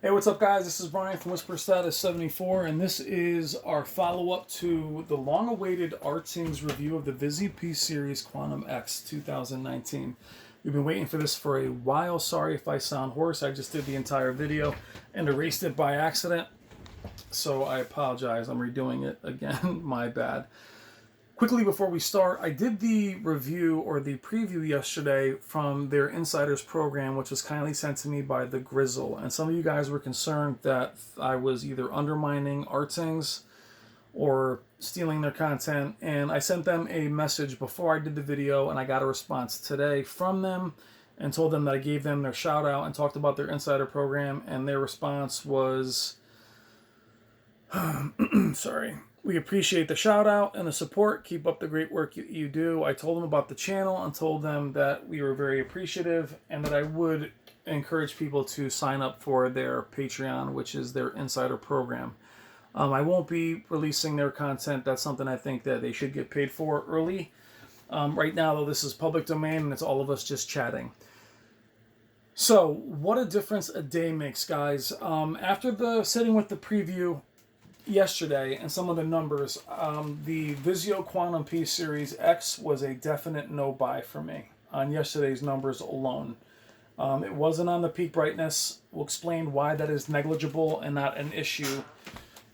Hey, what's up, guys? This is Brian from Whisper Status 74, and this is our follow-up to the long-awaited RTINGS review of the VIZIO P-Series Quantum X 2019. We've been waiting for this for a while. Sorry if I sound hoarse. I just did the entire video and erased it by accident, so I apologize. I'm redoing it again. My bad. Quickly before we start, I did the review or the preview yesterday from their Insiders program, which was kindly sent to me by the Grizzle. And some of you guys were concerned that I was either undermining RTINGS or stealing their content. And I sent them a message before I did the video, and I got a response today from them and told them that I gave them their shout out and talked about their Insider program. And their response was, sorry. We appreciate the shout out and the support. Keep up the great work you do. I told them about the channel and told them that we were very appreciative and that I would encourage people to sign up for their Patreon, which is their Insider program. I won't be releasing their content. That's something I think that they should get paid for early. Right now, though, this is public domain and it's all of us just chatting. So, what a difference a day makes, guys. After the sitting with the preview yesterday and some of the numbers, the VIZIO Quantum P-Series X was a definite no-buy for me on yesterday's numbers alone. It wasn't on the peak brightness. We'll explain why that is negligible and not an issue.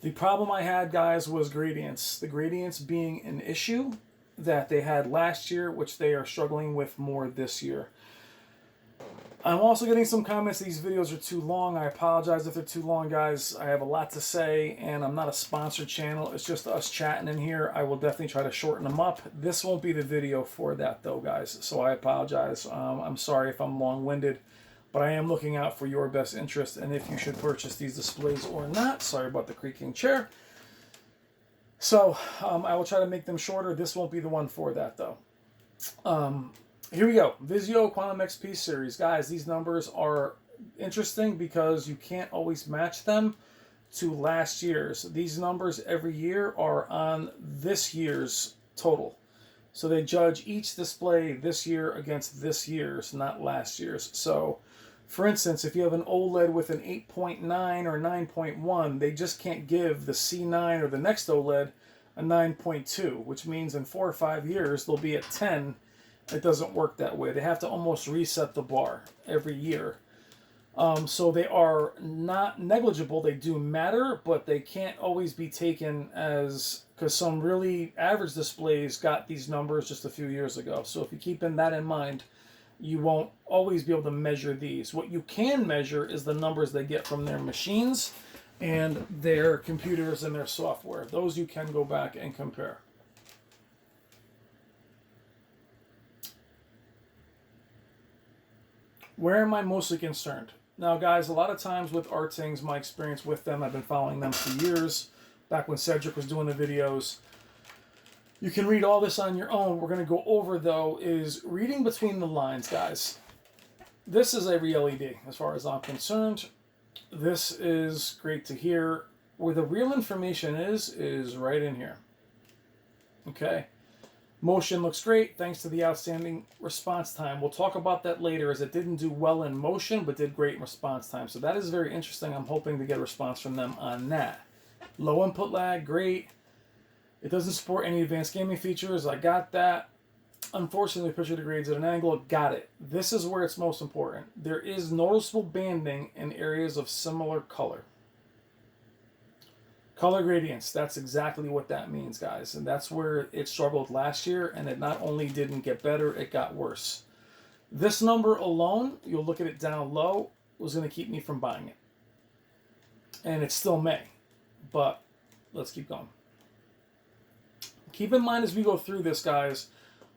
The problem I had, guys, was gradients. The gradients being an issue that they had last year, which they are struggling with more this year. I'm also getting some comments these videos are too long. I apologize if they're too long, guys. I have a lot to say, and I'm not a sponsored channel. It's just us chatting in here. I will definitely try to shorten them up. This won't be the video for that, though, guys, so I apologize. I'm sorry if I'm long-winded, but I am looking out for your best interest and if you should purchase these displays or not. Sorry about the creaking chair. So I will try to make them shorter. This won't be the one for that, though. Here we go. VIZIO Quantum X P-Series. Guys, these numbers are interesting because you can't always match them to last year's. These numbers every year are on this year's total. So they judge each display this year against this year's, not last year's. So, for instance, if you have an OLED with an 8.9 or 9.1, they just can't give the C9 or the next OLED a 9.2, which means in 4 or 5 years they'll be at 10. It doesn't work that way. They have to almost reset the bar every year. So they are not negligible. They do matter, but they can't always be taken as, because some really average displays got these numbers just a few years ago. So if you keep that in mind, you won't always be able to measure these. What you can measure is the numbers they get from their machines and their computers and their software. Those you can go back and compare. Where am I mostly concerned? Now, guys, a lot of times with RTINGS, my experience with them, I've been following them for years, back when Cedric was doing the videos. You can read all this on your own. We're going to go over, though, is reading between the lines, guys. This is every LED, as far as I'm concerned. This is great to hear. Where the real information is right in here. Okay? Motion looks great thanks to the outstanding response time. We'll talk about that later, as it didn't do well in motion but did great in response time. So that is very interesting. I'm hoping to get a response from them on that. Low input lag, great. It doesn't support any advanced gaming features. I got that. Unfortunately, picture degrades at an angle. Got it. This is where it's most important. There is noticeable banding in areas of similar color. Color gradients, that's exactly what that means, guys. And that's where it struggled last year, and it not only didn't get better, it got worse. This number alone, you'll look at it down low, was going to keep me from buying it. And it still may, but let's keep going. Keep in mind as we go through this, guys,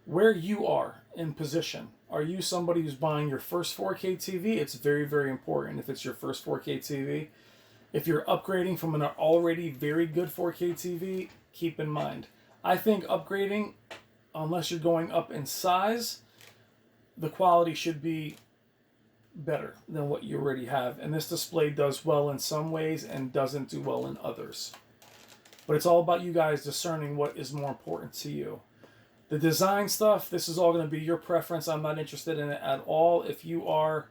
where you are in position. Are you somebody who's buying your first 4K TV? It's very, very important if it's your first 4K TV. If you're upgrading from an already very good 4K TV, keep in mind. I think upgrading, unless you're going up in size, the quality should be better than what you already have. And this display does well in some ways and doesn't do well in others. But it's all about you guys discerning what is more important to you. The design stuff, this is all going to be your preference. I'm not interested in it at all. If you are,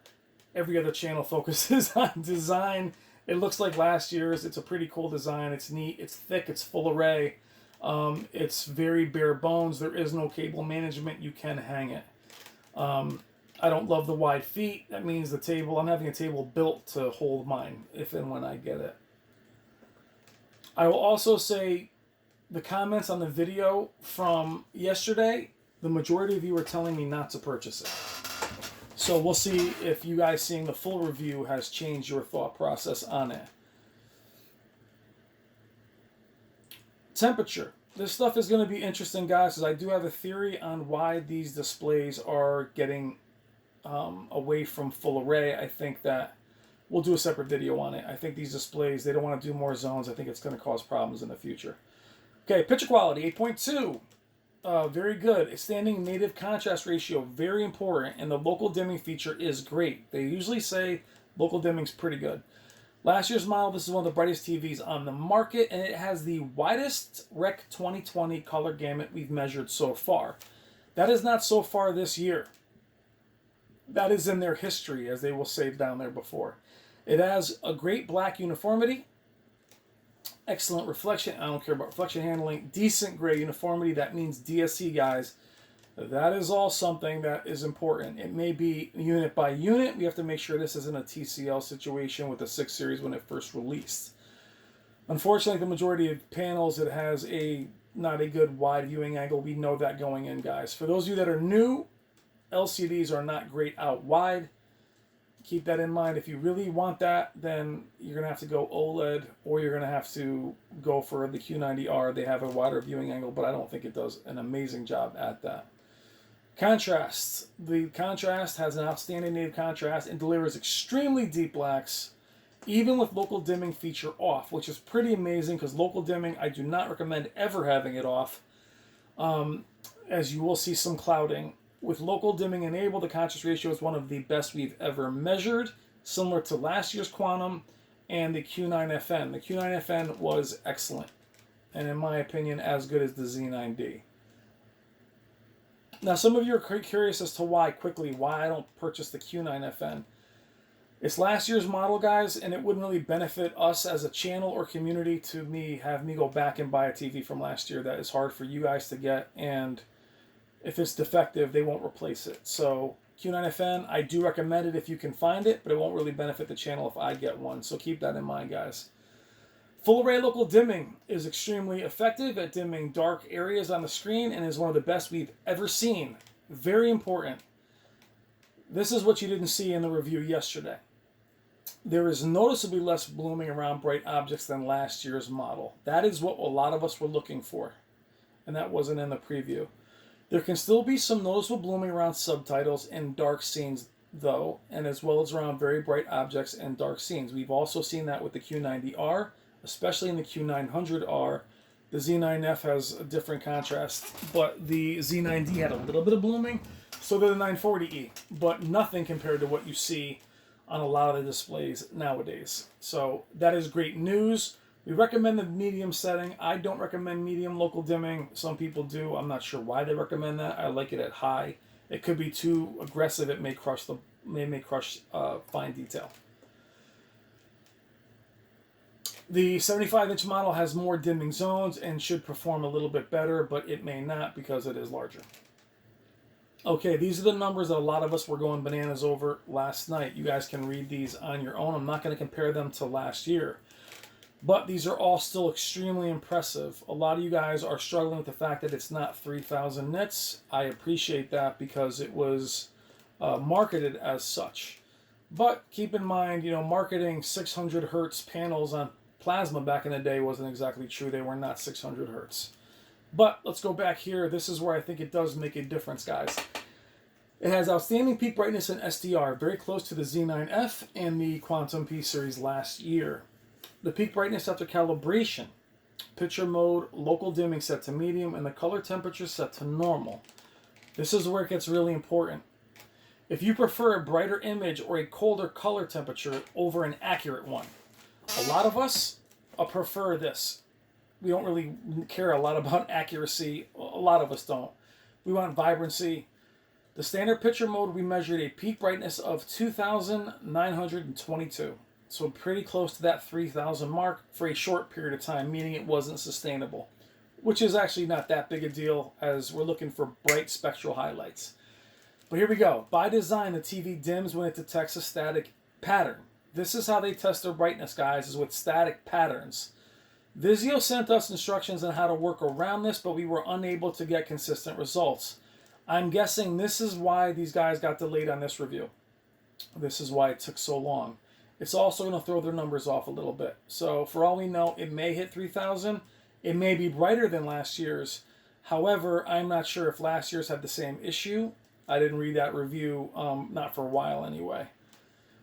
every other channel focuses on design It looks like last year's. It's a pretty cool design. It's neat. It's thick. It's full array. It's very bare bones. There is no cable management. You can hang it. I don't love the wide feet. That means the table, I'm having a table built to hold mine if and when I get it. I will also say the comments on the video from yesterday, the majority of you are telling me not to purchase it. So we'll see if you guys seeing the full review has changed your thought process on it. Temperature. This stuff is going to be interesting, guys, because I do have a theory on why these displays are getting away from full array. I think that we'll do a separate video on it. I think these displays, they don't want to do more zones. I think it's going to cause problems in the future. Okay, picture quality, 8.2. Very good. Standing native contrast ratio, very important. And the local dimming feature is great. They usually say local dimming's pretty good. Last year's model, this is one of the brightest TVs on the market, and it has the widest Rec 2020 color gamut we've measured so far. That is not so far this year. That is in their history, as they will say down there before. It has a great black uniformity, excellent reflection. I don't care about reflection handling. Decent gray uniformity. That means DSC, guys. That is all something that is important. It may be unit by unit. We have to make sure this isn't a TCL situation with the 6 Series when it first released. Unfortunately, the majority of panels, it has not a good wide viewing angle. We know that going in, guys. For those of you that are new, LCDs are not great out wide. Keep that in mind. If you really want that, then you're going to have to go OLED, or you're going to have to go for the Q90R. They have a wider viewing angle, but I don't think it does an amazing job at that. Contrast. The contrast has an outstanding native contrast and delivers extremely deep blacks, even with local dimming feature off, which is pretty amazing because local dimming, I do not recommend ever having it off, as you will see some clouding. With local dimming enabled, the contrast ratio is one of the best we've ever measured, similar to last year's Quantum and the Q9FN. The Q9FN was excellent, and in my opinion, as good as the Z9D. Now, some of you are curious as to why I don't purchase the Q9FN. It's last year's model, guys, and it wouldn't really benefit us as a channel or community to have me go back and buy a TV from last year. That is hard for you guys to get, and if it's defective, they won't replace it. So Q9FN, I do recommend it if you can find it, but it won't really benefit the channel if I get one. So keep that in mind, guys. Full array local dimming is extremely effective at dimming dark areas on the screen and is one of the best we've ever seen. Very important. This is what you didn't see in the review yesterday. There is noticeably less blooming around bright objects than last year's model. That is what a lot of us were looking for, and that wasn't in the preview. There can still be some noticeable blooming around subtitles and dark scenes, though, and as well as around very bright objects and dark scenes. We've also seen that with the Q90R, especially in the Q900R. The Z9F has a different contrast, but the Z9D had a little bit of blooming, so did the 940E, but nothing compared to what you see on a lot of the displays nowadays. So that is great news. We recommend the medium setting. I don't recommend medium local dimming. Some people do. I'm not sure why they recommend that. I like it at high. It could be too aggressive. It may crush fine detail. The 75-inch model has more dimming zones and should perform a little bit better, but it may not because it is larger. Okay, these are the numbers that a lot of us were going bananas over last night. You guys can read these on your own. I'm not going to compare them to last year. But these are all still extremely impressive. A lot of you guys are struggling with the fact that it's not 3,000 nits. I appreciate that because it was marketed as such. But keep in mind, marketing 600 hertz panels on plasma back in the day wasn't exactly true. They were not 600 hertz. But let's go back here. This is where I think it does make a difference, guys. It has outstanding peak brightness in SDR, very close to the Z9F and the Quantum P series last year. The peak brightness after calibration, picture mode, local dimming set to medium, and the color temperature set to normal. This is where it gets really important. If you prefer a brighter image or a colder color temperature over an accurate one, a lot of us prefer this. We don't really care a lot about accuracy. A lot of us don't. We want vibrancy. The standard picture mode, we measured a peak brightness of 2,922. So pretty close to that 3,000 mark for a short period of time, meaning it wasn't sustainable, which is actually not that big a deal as we're looking for bright spectral highlights. But here we go. By design, the TV dims when it detects a static pattern. This is how they test their brightness, guys, is with static patterns. VIZIO sent us instructions on how to work around this, but we were unable to get consistent results. I'm guessing this is why these guys got delayed on this review. This is why it took so long. It's also going to throw their numbers off a little bit. So for all we know, it may hit 3,000. It may be brighter than last year's. However, I'm not sure if last year's had the same issue. I didn't read that review, not for a while anyway.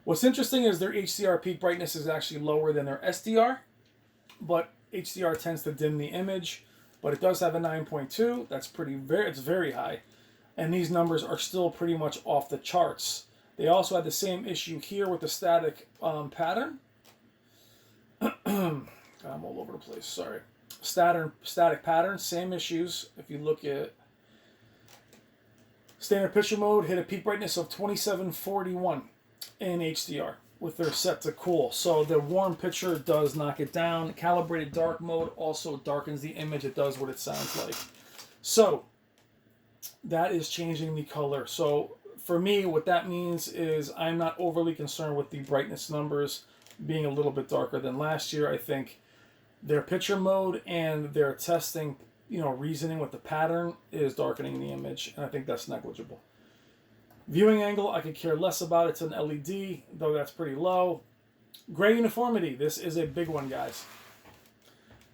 What's interesting is their HDR peak brightness is actually lower than their SDR, but HDR tends to dim the image, but it does have a 9.2. That's it's very high. And these numbers are still pretty much off the charts. They also had the same issue here with the static pattern. I'm all over the place, sorry. Static pattern, same issues. If you look at standard picture mode, hit a peak brightness of 2741 in HDR with their set to cool. So the warm picture does knock it down. Calibrated dark mode also darkens the image. It does what it sounds like. So that is changing the color. So for me, what that means is I'm not overly concerned with the brightness numbers being a little bit darker than last year. I think their picture mode and their testing, reasoning with the pattern is darkening the image, and I think that's negligible. Viewing angle, I could care less about. It's an LED, though that's pretty low. Gregg Uniformity, this is a big one, guys.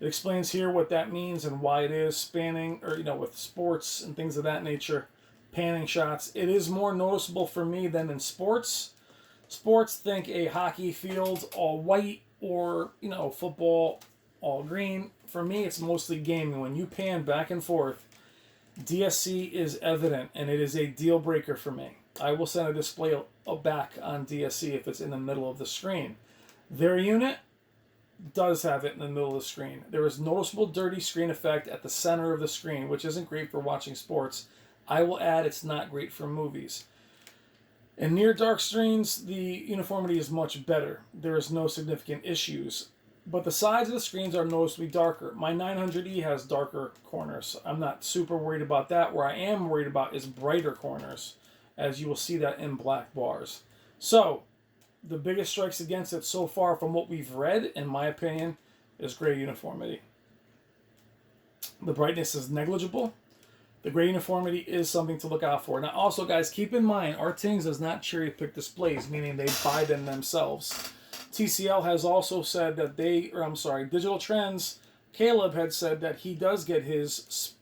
It explains here what that means and why it is spanning, or with sports and things of that nature, panning shots. It is more noticeable for me than in sports. Sports, think a hockey field all white, or football all green. For me, it's mostly gaming. When you pan back and forth, DSC is evident, and it is a deal breaker for me. I will send a display back on DSC if it's in the middle of the screen. Their unit does have it in the middle of the screen. There is noticeable dirty screen effect at the center of the screen, which isn't great for watching sports. I will add it's not great for movies. In near dark screens, the uniformity is much better. There is no significant issues. But the sides of the screens are noticeably darker. My 900E has darker corners. I'm not super worried about that. Where I am worried about is brighter corners, as you will see that in black bars. So, the biggest strikes against it so far from what we've read, in my opinion, is Gregg Uniformity. The brightness is negligible. The Gregg Uniformity is something to look out for. Now, also, guys, keep in mind, RTINGS does not cherry pick displays, meaning they buy them themselves. TCL has also said that Digital Trends, Caleb had said that he does get his,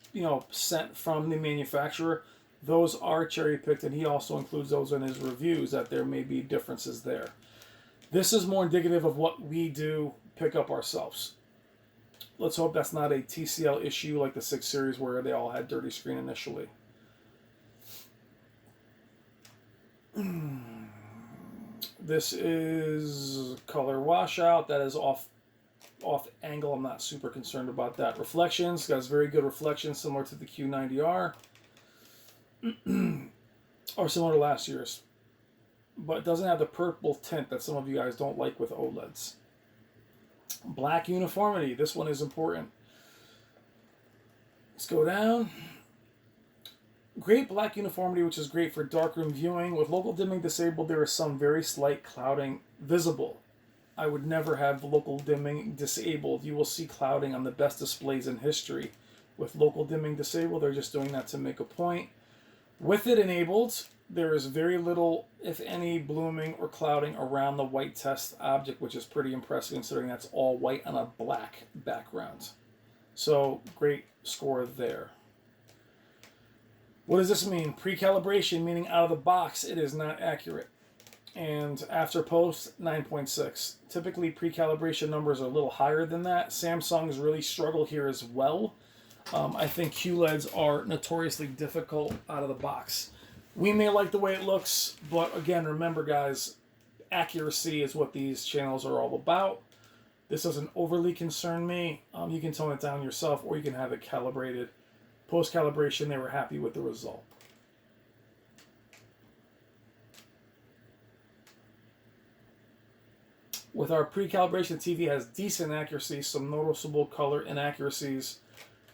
sent from the manufacturer. Those are cherry picked, and he also includes those in his reviews, that there may be differences there. This is more indicative of what we do pick up ourselves. Let's hope that's not a TCL issue like the 6 series where they all had dirty screen initially. This is color washout. That is off angle. I'm not super concerned about that. Reflections, guys, very good reflections, similar to the Q90R. Or similar to last year's. But it doesn't have the purple tint that some of you guys don't like with OLEDs. Black uniformity. This one is important. Let's go down. Great black uniformity, which is great for darkroom viewing. With local dimming disabled, there is some very slight clouding visible. I would never have local dimming disabled. You will see clouding on the best displays in history. With local dimming disabled, they're just doing that to make a point. With it enabled, there is very little, if any, blooming or clouding around the white test object, which is pretty impressive considering that's all white on a black background. So, great score there. What does this mean? Pre-calibration, meaning out of the box, it is not accurate. And after post, 9.6. Typically, pre-calibration numbers are a little higher than that. Samsung's really struggle here as well. I think QLEDs are notoriously difficult out of the box. We may like the way it looks, but again, remember, guys, accuracy is what these channels are all about. This doesn't overly concern me. You can tone it down yourself, or you can have it calibrated. Post-calibration, they were happy with the result. With our pre-calibration, the TV has decent accuracy, some noticeable color inaccuracies.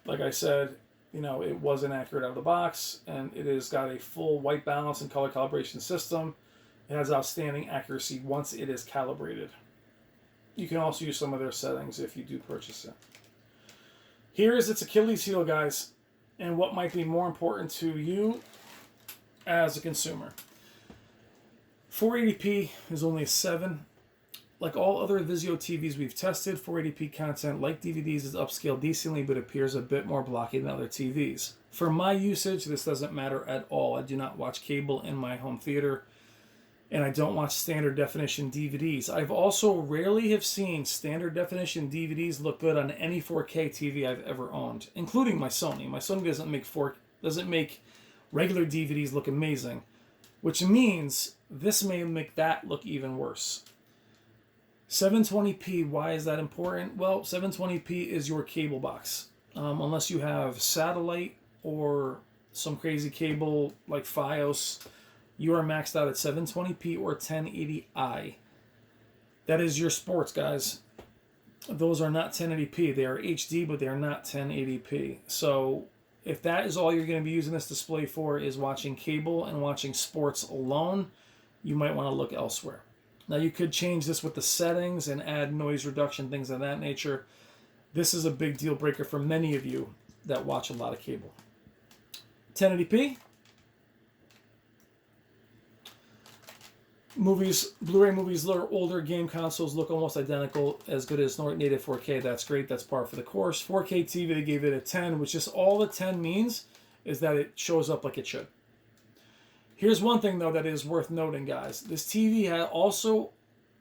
Like I said, you know, it was inaccurate out of the box, and it has got a full white balance and color calibration system. It has outstanding accuracy once it is calibrated. You can also use some of their settings if you do purchase it. Here is its Achilles heel, guys, and what might be more important to you as a consumer. 480p is only a 7. Like all other VIZIO TVs we've tested, 480p content, like DVDs, is upscaled decently, but appears a bit more blocky than other TVs. For my usage, this doesn't matter at all. I do not watch cable in my home theater, and I don't watch standard definition DVDs. I've also rarely have seen standard definition DVDs look good on any 4K TV I've ever owned, including my Sony. My Sony doesn't make regular DVDs look amazing, which means this may make that look even worse. 720p, why is that important? Well, 720p is your cable box. Unless you have satellite or some crazy cable like Fios, you are maxed out at 720p or 1080i. That is your sports, guys. Those are not 1080p. They are HD, but they are not 1080p. So if that is all you're going to be using this display for, is watching cable and watching sports alone, you might want to look elsewhere. Now, you could change this with the settings and add noise reduction, things of that nature. This is a big deal breaker for many of you that watch a lot of cable. 1080p. Movies, Blu-ray movies, older game consoles look almost identical, as good as native 4K. That's great. That's par for the course. 4K TV, they gave it a 10, which is all the 10 means is that it shows up like it should. Here's one thing, though, that is worth noting, guys. This TV also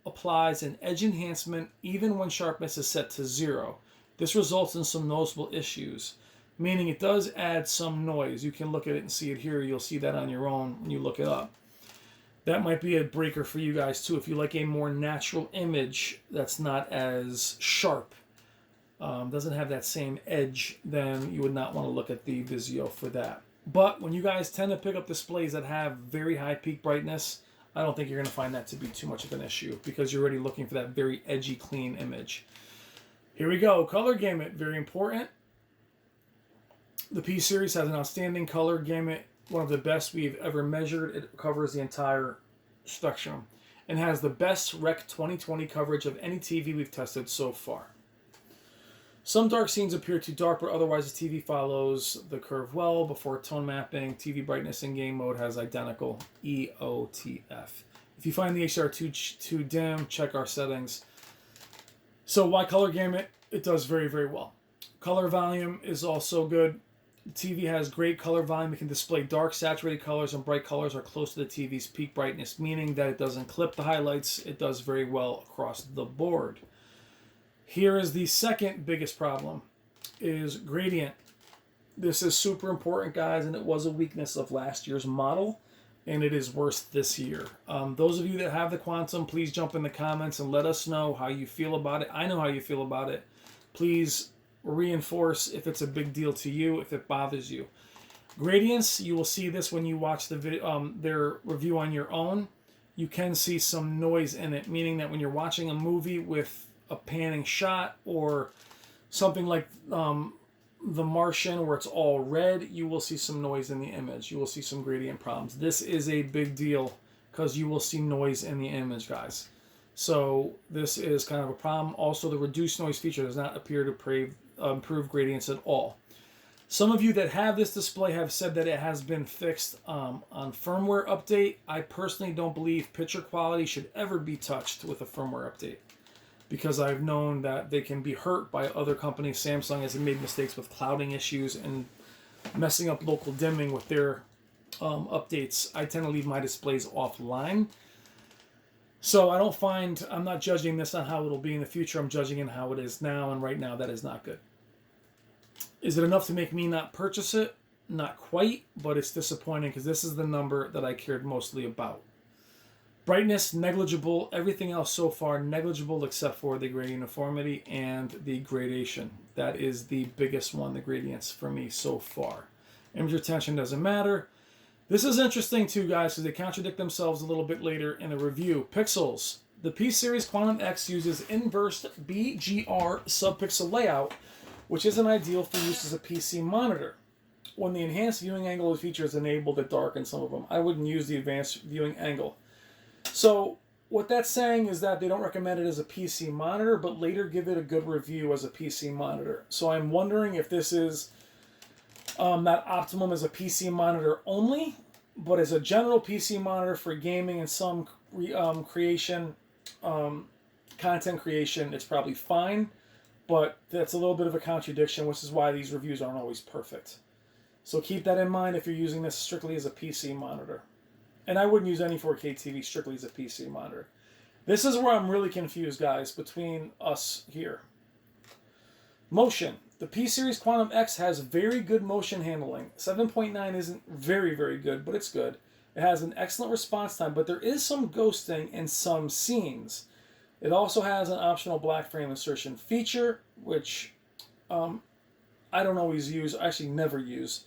applies an edge enhancement even when sharpness is set to 0. This results in some noticeable issues, meaning it does add some noise. You can look at it and see it here. You'll see that on your own when you look it up. That might be a breaker for you guys, too. If you like a more natural image that's not as sharp, doesn't have that same edge, then you would not want to look at the VIZIO for that. But when you guys tend to pick up displays that have very high peak brightness, I don't think you're going to find that to be too much of an issue because you're already looking for that very edgy, clean image. Here we go. Color gamut, very important. The P-Series has an outstanding color gamut, one of the best we've ever measured. It covers the entire spectrum and has the best Rec 2020 coverage of any TV we've tested so far. Some dark scenes appear too dark, but otherwise the TV follows the curve well. Before tone mapping, TV brightness in game mode has identical EOTF. If you find the HDR too dim, check our settings. So why color gamut? It does very, very well. Color volume is also good. The TV has great color volume. It can display dark, saturated colors, and bright colors are close to the TV's peak brightness, meaning that it doesn't clip the highlights. It does very well across the board. Here is the second biggest problem, is gradient. This is super important, guys, and it was a weakness of last year's model, and it is worse this year. Those of you that have the Quantum, please jump in the comments and let us know how you feel about it. I know how you feel about it. Please reinforce if it's a big deal to you, if it bothers you. Gradients, you will see this when you watch the their review on your own. You can see some noise in it, meaning that when you're watching a movie with a panning shot or something like The Martian where it's all red, you will see some noise in the image. You will see some gradient problems. This is a big deal because you will see noise in the image, guys. So this is kind of a problem. Also, the reduced noise feature does not appear to improve gradients at all. Some of you that have this display have said that it has been fixed on firmware update. I personally don't believe picture quality should ever be touched with a firmware update, because I've known that they can be hurt by other companies. Samsung has made mistakes with clouding issues and messing up local dimming with their updates. I tend to leave my displays offline. So I'm not judging this on how it'll be in the future. I'm judging it how it is now, and right now that is not good. Is it enough to make me not purchase it? Not quite, but it's disappointing because this is the number that I cared mostly about. Brightness, negligible. Everything else so far, negligible except for the Gregg Uniformity and the gradation. That is the biggest one, the gradients for me so far. Image retention doesn't matter. This is interesting too, guys, because they contradict themselves a little bit later in the review. Pixels. The P-Series Quantum X uses inverse BGR subpixel layout, which isn't ideal for use as a PC monitor. When the enhanced viewing angle feature is enabled, it darkens some of them. I wouldn't use the advanced viewing angle. So what that's saying is that they don't recommend it as a PC monitor, but later give it a good review as a PC monitor. So I'm wondering if this is not optimum as a PC monitor only, but as a general PC monitor for gaming and some creation, content creation, it's probably fine. But that's a little bit of a contradiction, which is why these reviews aren't always perfect. So keep that in mind if you're using this strictly as a PC monitor. And I wouldn't use any 4K TV strictly as a PC monitor. This is where I'm really confused, guys, between us here. Motion. The P-Series Quantum X has very good motion handling. 7.9 isn't very, very good, but it's good. It has an excellent response time, but there is some ghosting in some scenes. It also has an optional black frame insertion feature, which I don't always use, I actually never use,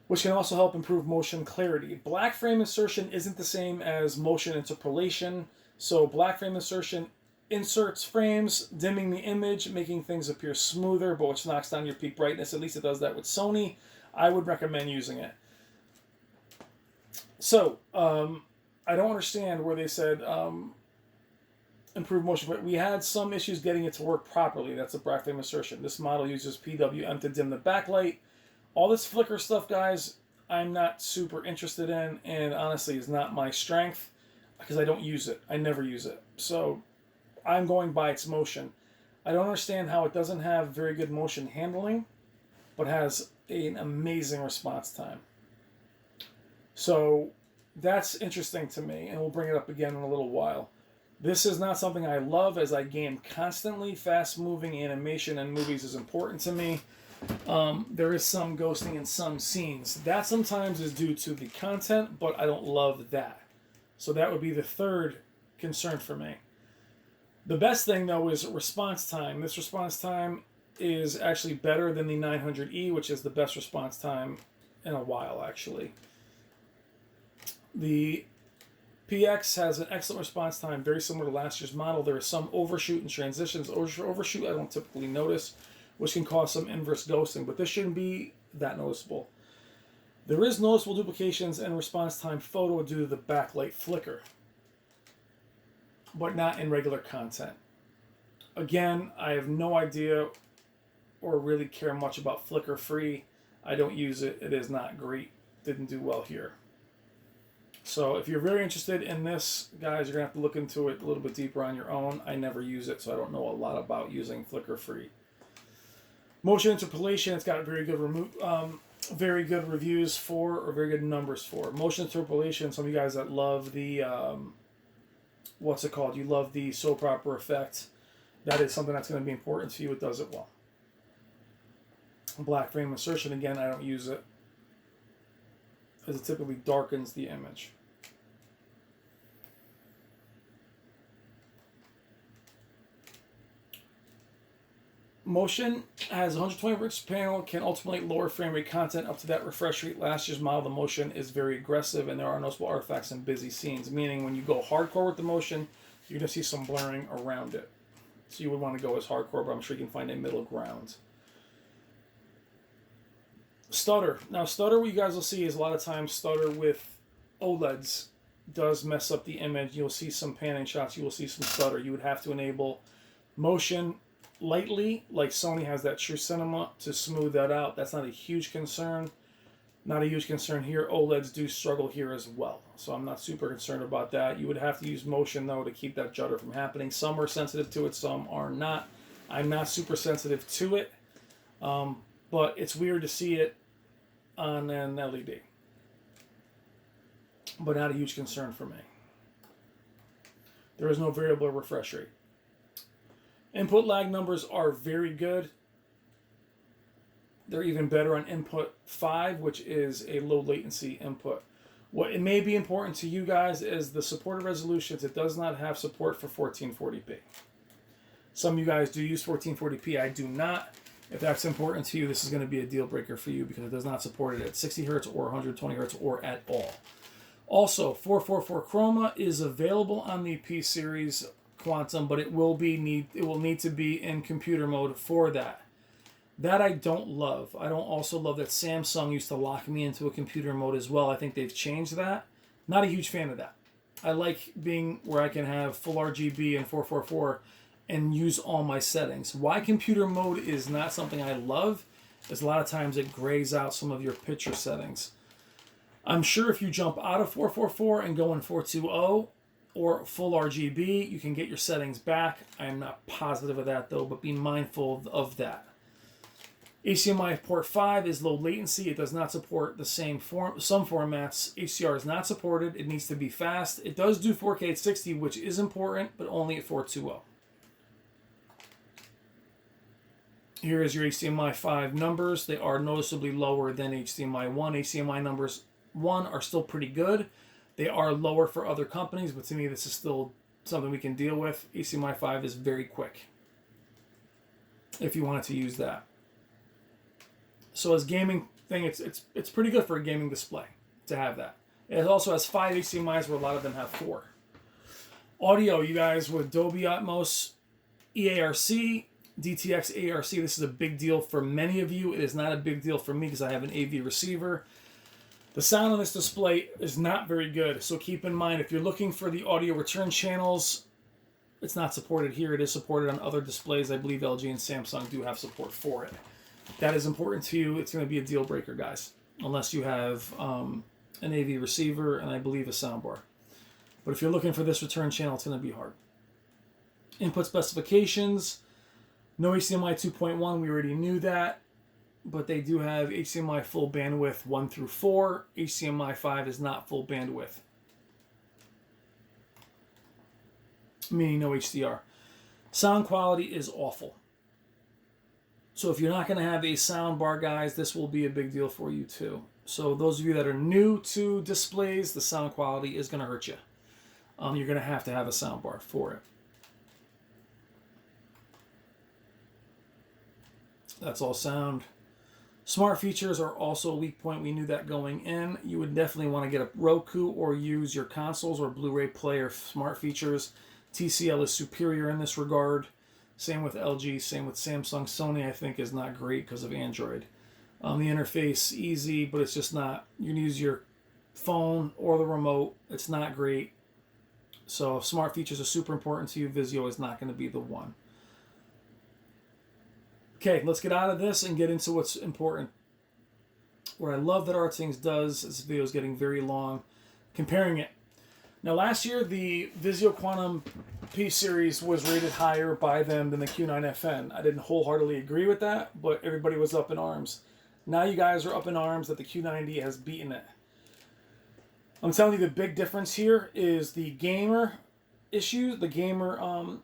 which can also help improve motion clarity. Black frame insertion isn't the same as motion interpolation, so black frame insertion inserts frames, dimming the image, making things appear smoother, but which knocks down your peak brightness. At least it does that with Sony. I would recommend using it. So, I don't understand where they said improve motion, but we had some issues getting it to work properly. That's a black frame insertion. This model uses PWM to dim the backlight. All this flicker stuff, guys, I'm not super interested in, and honestly is not my strength because I don't use it. I never use it. So I'm going by its motion. I don't understand how it doesn't have very good motion handling, but has an amazing response time. So that's interesting to me, and we'll bring it up again in a little while. This is not something I love as I game constantly. Fast-moving animation in movies is important to me. There is some ghosting in some scenes. That sometimes is due to the content, but I don't love that. So that would be the third concern for me. The best thing, though, is response time. This response time is actually better than the 900E, which is the best response time in a while, actually. The PX has an excellent response time, very similar to last year's model. There is some overshoot and transitions. Overshoot I don't typically notice, which can cause some inverse ghosting, but this shouldn't be that noticeable. There is noticeable duplications in response time photo due to the backlight flicker, but not in regular content. Again, I have no idea or really care much about flicker free. I don't use it. It is not great. Didn't do well here. So if you're very interested in this, guys, you're going to have to look into it a little bit deeper on your own. I never use it, so I don't know a lot about using flicker free. Motion interpolation, it's got very good reviews for, or very good numbers for. Motion interpolation, some of you guys that love the, what's it called? You love the soap opera effect. That is something that's going to be important to you. It does it well. Black frame insertion, again, I don't use it, as it typically darkens the image. Motion has 120 Hz panel, can ultimately lower frame rate content up to that refresh rate. Last year's model, the motion is very aggressive, and there are noticeable artifacts in busy scenes, meaning when you go hardcore with the motion, you're going to see some blurring around it. So you would want to go as hardcore, but I'm sure you can find a middle ground. Stutter. Now, stutter, what you guys will see is a lot of times stutter with OLEDs does mess up the image. You'll see some panning shots. You will see some stutter. You would have to enable motion lightly, like Sony has that True Cinema, to smooth that out. That's not a huge concern. Not a huge concern here. OLEDs do struggle here as well, so I'm not super concerned about that. You would have to use motion, though, to keep that judder from happening. Some are sensitive to it, some are not. I'm not super sensitive to it, but it's weird to see it on an LED. But not a huge concern for me. There is no variable refresh rate. Input lag numbers are very good. They're even better on input 5, which is a low latency input. What it may be important to you guys is the supported resolutions. It does not have support for 1440p. Some of you guys do use 1440p. I do not. If that's important to you, this is going to be a deal breaker for you because it does not support it at 60 Hz or 120 Hz or at all. Also, 444 Chroma is available on the P Series Quantum, but it will need to be in computer mode for that. That I don't love. I don't also love that Samsung used to lock me into a computer mode as well. I think they've changed that. Not a huge fan of that. I like being where I can have full RGB and 444 and use all my settings. Why computer mode is not something I love is a lot of times it grays out some of your picture settings. I'm sure if you jump out of 444 and go in 420 or full RGB, you can get your settings back. I am not positive of that though, but be mindful of that. HDMI port 5 is low latency. It does not support the some formats. HDR is not supported. It needs to be fast. It does do 4K at 60, which is important, but only at 420. Here is your HDMI 5 numbers. They are noticeably lower than HDMI 1. HDMI numbers 1 are still pretty good. They are lower for other companies, but to me this is still something we can deal with. HDMI 5 is very quick if you wanted to use that. So as gaming thing, it's pretty good for a gaming display to have that. It also has 5 HDMIs where a lot of them have 4. Audio, you guys, with Dolby Atmos, EARC, DTX ARC, this is a big deal for many of you. It is not a big deal for me because I have an AV receiver. The sound on this display is not very good, so keep in mind if you're looking for the audio return channels, it's not supported here. It is supported on other displays. I believe LG and Samsung do have support for it. That is important to you. It's going to be a deal breaker, guys, unless you have an AV receiver and I believe a soundbar. But if you're looking for this return channel, it's going to be hard. Input specifications, no HDMI 2.1. We already knew that, but they do have HDMI full bandwidth 1 through 4. HDMI 5 is not full bandwidth, meaning no HDR. Sound quality is awful. So if you're not going to have a sound bar, guys, this will be a big deal for you too. So those of you that are new to displays, the sound quality is going to hurt you. You're going to have a sound bar for it. That's all sound. Smart features are also a weak point. We knew that going in. You would definitely want to get a Roku or use your consoles or Blu-ray player smart features. TCL is superior in this regard. Same with LG, same with Samsung. Sony, I think, is not great because of Android. The interface, easy, but it's just not. You can use your phone or the remote. It's not great. So if smart features are super important to you, VIZIO is not going to be the one. Okay, let's get out of this and get into what's important. What I love that RTINGS does, this video is getting very long, comparing it. Now, last year, the VIZIO Quantum P Series was rated higher by them than the Q9FN. I didn't wholeheartedly agree with that, but everybody was up in arms. Now you guys are up in arms that the Q90 has beaten it. I'm telling you the big difference here is the gamer issue, the gamer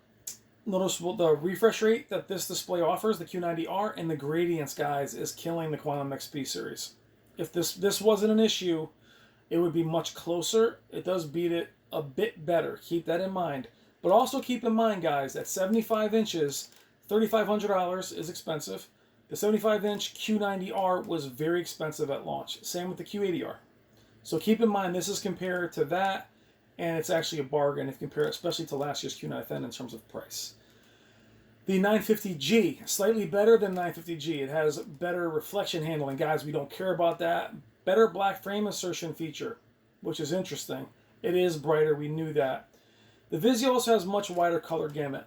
noticeable, the refresh rate that this display offers, the Q90R, and the gradients, guys, is killing the Quantum XP series. If this wasn't an issue, it would be much closer. It does beat it a bit better. Keep that in mind. But also keep in mind, guys, that 75 inches, $3,500 is expensive. The 75-inch Q90R was very expensive at launch. Same with the Q80R. So keep in mind, this is compared to that, and it's actually a bargain if compared, especially to last year's Q9FN in terms of price. The 950G, slightly better than 950G. It has better reflection handling. Guys, we don't care about that. Better black frame insertion feature, which is interesting. It is brighter, we knew that. The VIZIO also has much wider color gamut.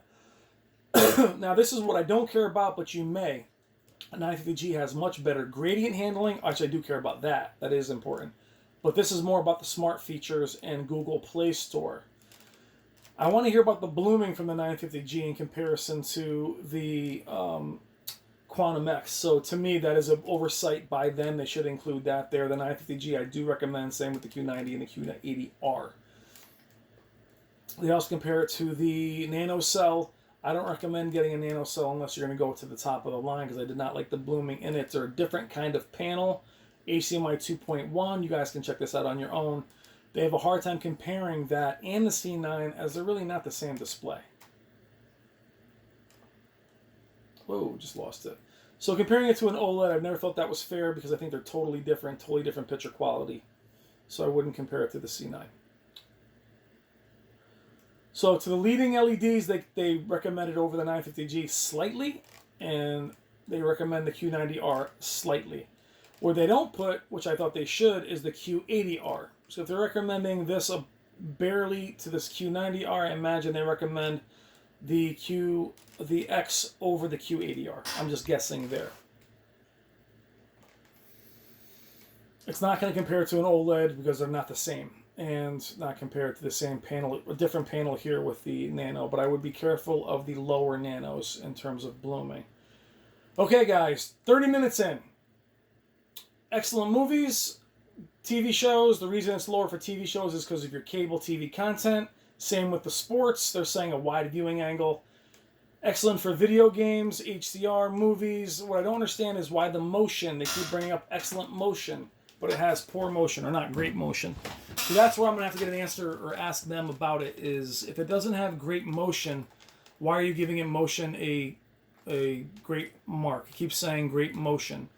Now, this is what I don't care about, but you may. 950G has much better gradient handling. Actually, I do care about that. That is important. But this is more about the smart features and Google Play Store. I want to hear about the blooming from the 950G in comparison to the Quantum X. So to me, that is an oversight by them. They should include that there. The 950G I do recommend. Same with the Q90 and the Q80R. They also compare it to the Nano Cell. I don't recommend getting a Nano Cell unless you're going to go to the top of the line because I did not like the blooming in it. They're a different kind of panel. HDMI 2.1. You guys can check this out on your own. They have a hard time comparing that and the C9 as they're really not the same display. Whoa, just lost it. So comparing it to an OLED, I've never felt that was fair because I think they're totally different picture quality. So I wouldn't compare it to the C9. So to the leading LEDs, they recommended over the 950G slightly, and they recommend the Q90R slightly. Where they don't put, which I thought they should, is the Q80R. So if they're recommending this barely to this Q90R, I imagine they recommend the X over the Q80R. I'm just guessing there. It's not going to compare to an OLED because they're not the same, and not compare to the same panel, a different panel here with the Nano, but I would be careful of the lower Nanos in terms of blooming. Okay, guys, 30 minutes in. Excellent movies, TV shows. The reason it's lower for TV shows is because of your cable TV content. Same with the sports. They're saying a wide viewing angle. Excellent for video games, HDR, movies. What I don't understand is why the motion. They keep bringing up excellent motion, but it has poor motion or not great motion. So that's where I'm going to have to get an answer or ask them about it, is if it doesn't have great motion, why are you giving it motion a great mark? It keeps saying great motion.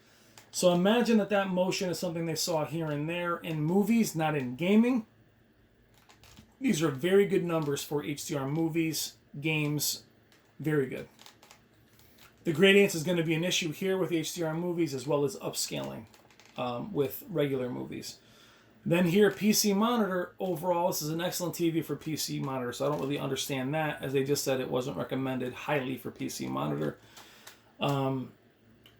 So imagine that motion is something they saw here and there in movies, not in gaming. These are very good numbers for HDR movies, games, very good. The gradients is going to be an issue here with HDR movies as well as upscaling with regular movies. Then here, PC monitor, overall, this is an excellent TV for PC monitor, so I don't really understand that, as they just said it wasn't recommended highly for PC monitor.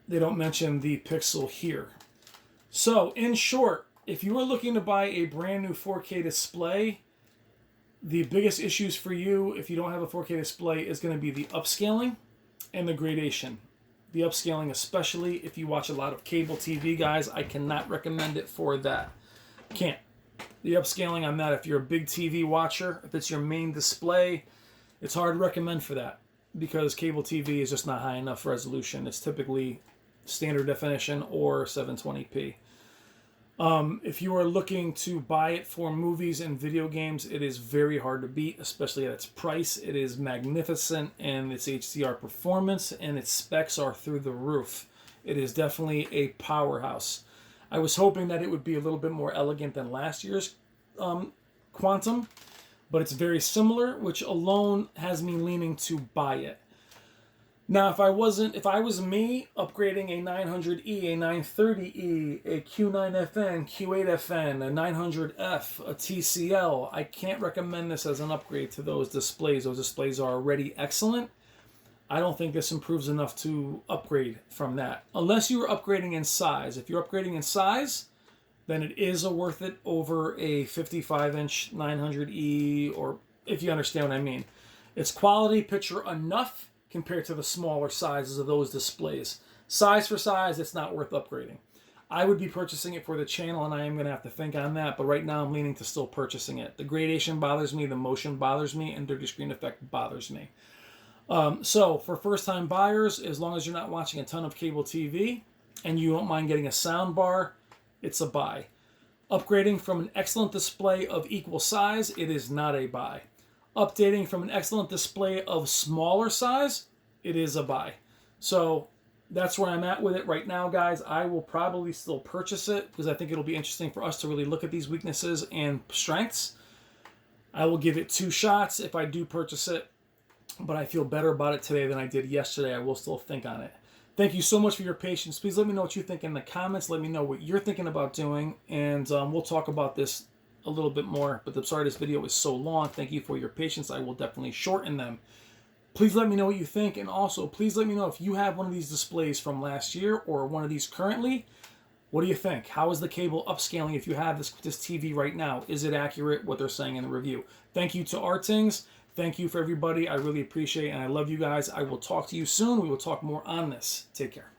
They don't mention the pixel here. So, in short, if you are looking to buy a brand new 4K display, the biggest issues for you, if you don't have a 4K display, is going to be the upscaling and the gradation. The upscaling, especially if you watch a lot of cable TV, guys, I cannot recommend it for that. Can't. The upscaling on that, if you're a big TV watcher, if it's your main display, it's hard to recommend for that, because cable TV is just not high enough resolution. It's typically standard definition or 720p. If you are looking to buy it for movies and video games, it is very hard to beat, especially at its price. It is magnificent, and its HDR performance and its specs are through the roof. It is definitely a powerhouse. I was hoping that it would be a little bit more elegant than last year's Quantum, but it's very similar, which alone has me leaning to buy it. Now, if I was me upgrading a 900E, a 930E, a Q9FN, Q8FN, a 900F, a TCL, I can't recommend this as an upgrade to those displays. Those displays are already excellent. I don't think this improves enough to upgrade from that, unless you are upgrading in size. If you're upgrading in size, then it is worth it over a 55-inch 900E, or if you understand what I mean. It's quality picture enough compared to the smaller sizes of those displays. Size for size, it's not worth upgrading. I would be purchasing it for the channel, and I am going to have to think on that, but right now I'm leaning to still purchasing it. The gradation bothers me, the motion bothers me, and dirty screen effect bothers me. So for first-time buyers, as long as you're not watching a ton of cable TV and you don't mind getting a sound bar, it's a buy. Upgrading from an excellent display of equal size, it is not a buy. Updating from an excellent display of smaller size, it is a buy. So that's where I'm at with it right now, guys. I will probably still purchase it because I think it'll be interesting for us to really look at these weaknesses and strengths. I will give it 2 shots if I do purchase it, but I feel better about it today than I did yesterday. I will still think on it. Thank you so much for your patience. Please let me know what you think in the comments. Let me know what you're thinking about doing, and we'll talk about this a little bit more. But I'm sorry this video is so long. Thank you for your patience. I will definitely shorten them. Please let me know what you think, and also please let me know if you have one of these displays from last year or one of these currently. What do you think? How is the cable upscaling if you have this TV right now? Is it accurate what they're saying in the review? Thank you to RTINGS. Thank you for everybody. I really appreciate it, and I love you guys. I will talk to you soon. We will talk more on this. Take care.